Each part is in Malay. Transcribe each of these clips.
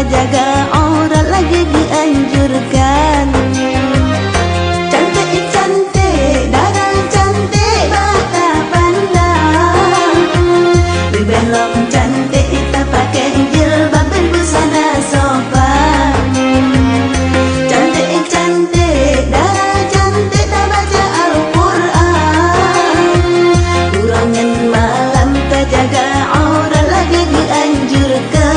jaga aurat lagi dianjurkan. Cantik-cantik, darah cantik, mata pandang. Belum cantik, tak pakai jilbab berbusana sopan. Cantik-cantik, darah cantik, tak baca Al-Quran. Kurangan malam, tak jaga aurat lagi dianjurkan.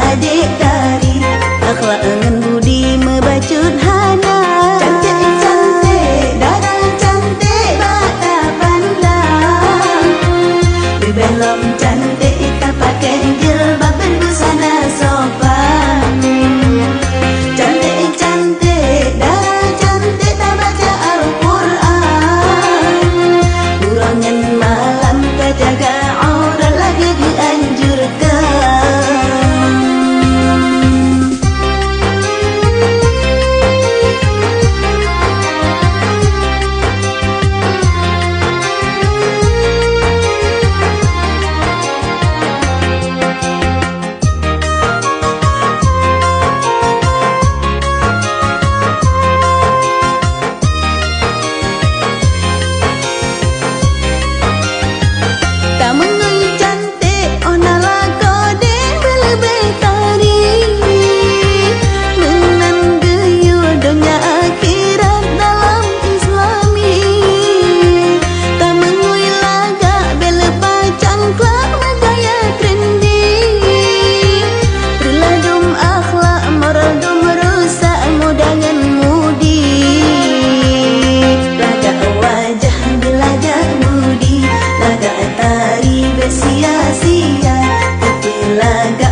Adik tari, akhlak dengan budi mebacut hana. Cantik-cantik, darah cantik, mata pandang. Belum cantik, tak pakai jilbab berbusana sopan. Cantik-cantik, darah cantik, tak baca Al-Quran. Kurangan malam, tak jaga aurat lagi dianjurkan.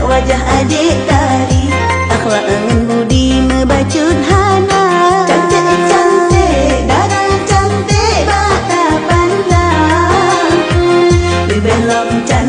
Wajah adik tari, akhlak dengan budi mebacut hana. Cantik-cantik, darah cantik, mata pandang. Belum cantik.